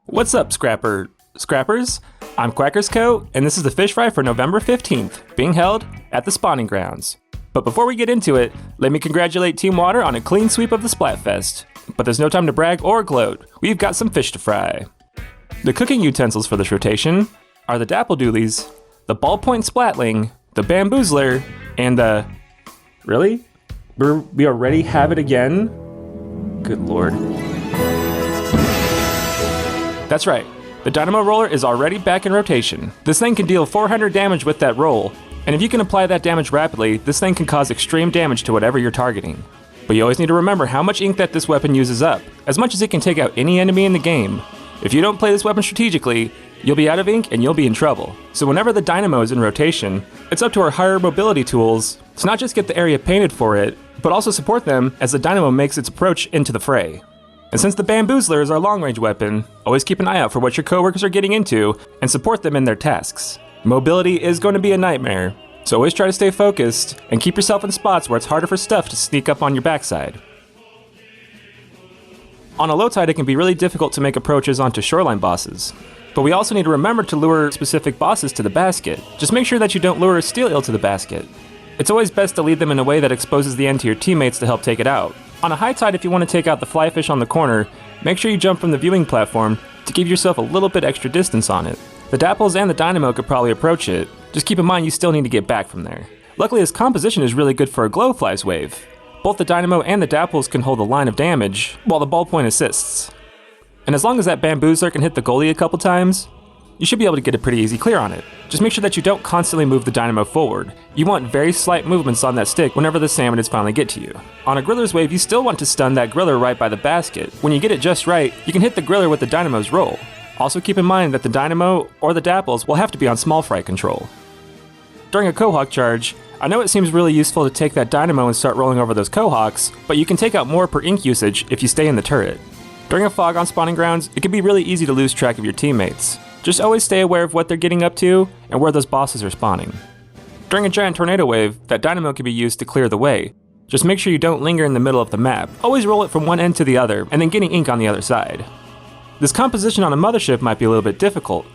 What's up, Scrappers? I'm Quacker's Co, and this is the fish fry for November 15th, being held at the spawning grounds. But before we get into it, let me congratulate Team Water on a clean sweep of the Splatfest. But there's no time to brag or gloat, we've got some fish to fry. The cooking utensils for this rotation are the Dapple dualies, the Ballpoint Splatling, the Bamboozler, and the... Really? We already have it again? Good lord. That's right, the Dynamo roller is already back in rotation. This thing can deal 400 damage with that roll, and if you can apply that damage rapidly, this thing can cause extreme damage to whatever you're targeting. But you always need to remember how much ink that this weapon uses up, as much as it can take out any enemy in the game. If you don't play this weapon strategically, you'll be out of ink and you'll be in trouble. So whenever the Dynamo is in rotation, it's up to our higher mobility tools to not just get the area painted for it, but also support them as the Dynamo makes its approach into the fray. And since the Bamboozler is our long-range weapon, always keep an eye out for what your coworkers are getting into and support them in their tasks. Mobility is going to be a nightmare, so always try to stay focused and keep yourself in spots where it's harder for stuff to sneak up on your backside. On a low tide, it can be really difficult to make approaches onto shoreline bosses, but we also need to remember to lure specific bosses to the basket. Just make sure that you don't lure a steel eel to the basket. It's always best to lead them in a way that exposes the end to your teammates to help take it out. On a high tide, if you want to take out the fly fish on the corner, make sure you jump from the viewing platform to give yourself a little bit extra distance on it. The Dapples and the Dynamo could probably approach it, just keep in mind you still need to get back from there. Luckily, this composition is really good for a glowflies wave. Both the Dynamo and the Dapples can hold a line of damage, while the ballpoint assists. And as long as that Bamboozler can hit the goalie a couple times, you should be able to get a pretty easy clear on it. Just make sure that you don't constantly move the Dynamo forward. You want very slight movements on that stick whenever the salmonids finally get to you. On a griller's wave, you still want to stun that griller right by the basket. When you get it just right, you can hit the griller with the Dynamo's roll. Also keep in mind that the Dynamo or the Dapples will have to be on small fry control. During a Cohawk charge, I know it seems really useful to take that Dynamo and start rolling over those Cohawks, but you can take out more per ink usage if you stay in the turret. During a fog on spawning grounds, it can be really easy to lose track of your teammates. Just always stay aware of what they're getting up to and where those bosses are spawning. During a giant tornado wave, that Dynamo can be used to clear the way. Just make sure you don't linger in the middle of the map. Always roll it from one end to the other, and then getting ink on the other side. This composition on a mothership might be a little bit difficult.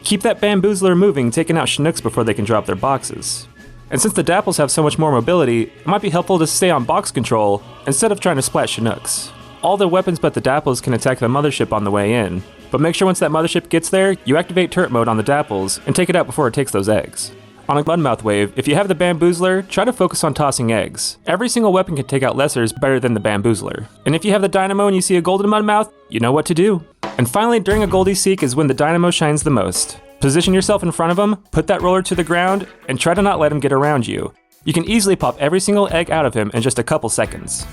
Keep that Bamboozler moving, taking out Chinooks before they can drop their boxes. And since the Dapples have so much more mobility, it might be helpful to stay on box control instead of trying to splat Chinooks. All their weapons but the Dapples can attack the mothership on the way in, but make sure once that mothership gets there, you activate turret mode on the Dapples and take it out before it takes those eggs. On a Mudmouth wave, if you have the Bamboozler, try to focus on tossing eggs. Every single weapon can take out lessers better than the Bamboozler. And if you have the Dynamo and you see a golden Mudmouth, you know what to do. And finally, during a Goldie Seek is when the Dynamo shines the most. Position yourself in front of him, put that roller to the ground, and try to not let him get around you. You can easily pop every single egg out of him in just a couple seconds.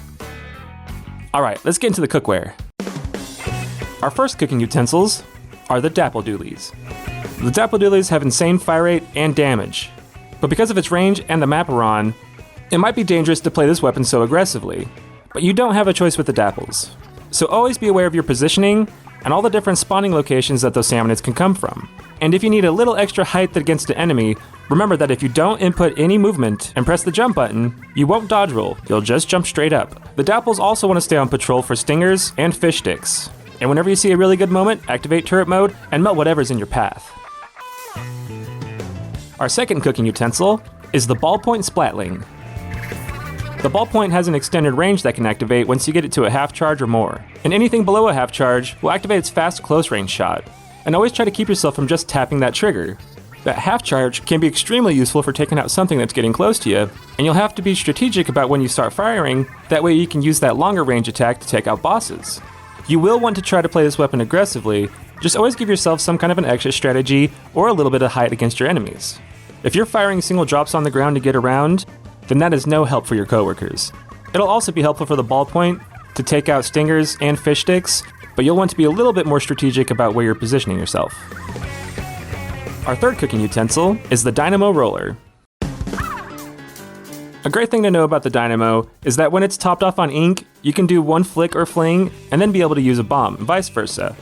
Alright, let's get into the cookware. Our first cooking utensils are the Dapple dualies. The Dapple dualies have insane fire rate and damage, but because of its range and the map we're on, it might be dangerous to play this weapon so aggressively, but you don't have a choice with the Dapples. So always be aware of your positioning and all the different spawning locations that those salmonids can come from. And if you need a little extra height against an enemy, remember that if you don't input any movement and press the jump button, you won't dodge roll, you'll just jump straight up. The Dapples also want to stay on patrol for stingers and fish sticks. And whenever you see a really good moment, activate turret mode and melt whatever's in your path. Our second cooking utensil is the Ballpoint Splatling. The Ballpoint has an extended range that can activate once you get it to a half charge or more. And anything below a half charge will activate its fast close range shot. And always try to keep yourself from just tapping that trigger. That half charge can be extremely useful for taking out something that's getting close to you, and you'll have to be strategic about when you start firing, that way you can use that longer range attack to take out bosses. You will want to try to play this weapon aggressively, just always give yourself some kind of an exit strategy or a little bit of height against your enemies. If you're firing single drops on the ground to get around, then that is no help for your coworkers. It'll also be helpful for the Ballpoint to take out stingers and fish sticks, but you'll want to be a little bit more strategic about where you're positioning yourself. Our third cooking utensil is the Dynamo roller. A great thing to know about the Dynamo is that when it's topped off on ink, you can do one flick or fling and then be able to use a bomb, and vice versa.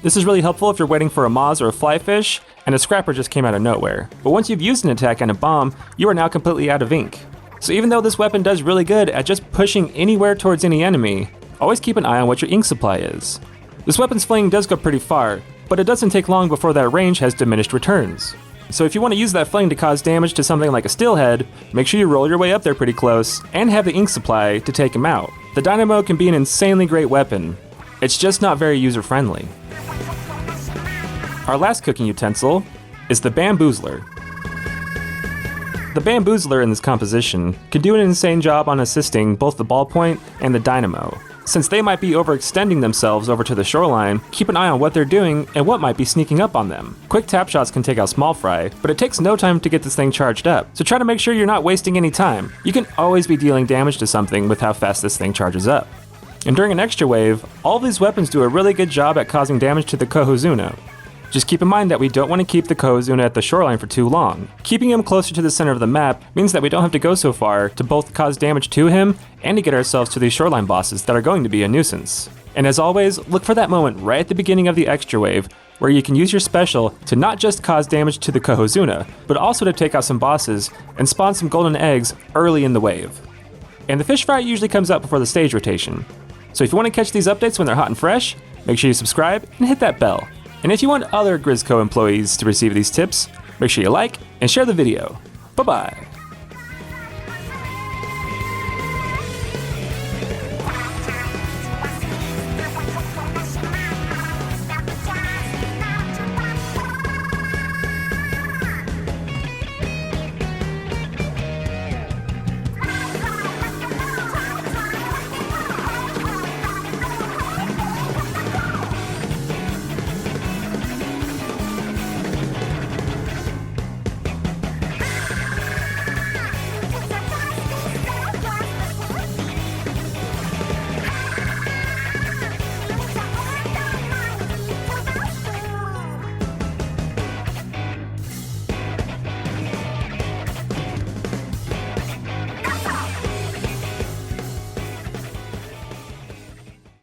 This is really helpful if you're waiting for a moz or a fly fish and a scrapper just came out of nowhere. But once you've used an attack and a bomb, you are now completely out of ink. So even though this weapon does really good at just pushing anywhere towards any enemy, always keep an eye on what your ink supply is. This weapon's fling does go pretty far, but it doesn't take long before that range has diminished returns. So if you want to use that fling to cause damage to something like a steelhead, make sure you roll your way up there pretty close, and have the ink supply to take him out. The Dynamo can be an insanely great weapon, it's just not very user-friendly. Our last cooking utensil is the Bamboozler. The Bamboozler in this composition can do an insane job on assisting both the Ballpoint and the Dynamo. Since they might be overextending themselves over to the shoreline, keep an eye on what they're doing and what might be sneaking up on them. Quick tap shots can take out small fry, but it takes no time to get this thing charged up, so try to make sure you're not wasting any time. You can always be dealing damage to something with how fast this thing charges up. And during an extra wave, all of these weapons do a really good job at causing damage to the Kohozuna. Just keep in mind that we don't want to keep the Kohozuna at the shoreline for too long. Keeping him closer to the center of the map means that we don't have to go so far to both cause damage to him and to get ourselves to these shoreline bosses that are going to be a nuisance. And as always, look for that moment right at the beginning of the extra wave where you can use your special to not just cause damage to the Kohozuna, but also to take out some bosses and spawn some golden eggs early in the wave. And the fish fry usually comes out before the stage rotation. So if you want to catch these updates when they're hot and fresh, make sure you subscribe and hit that bell. And if you want other GrizzCo employees to receive these tips, make sure you like and share the video. Bye-bye.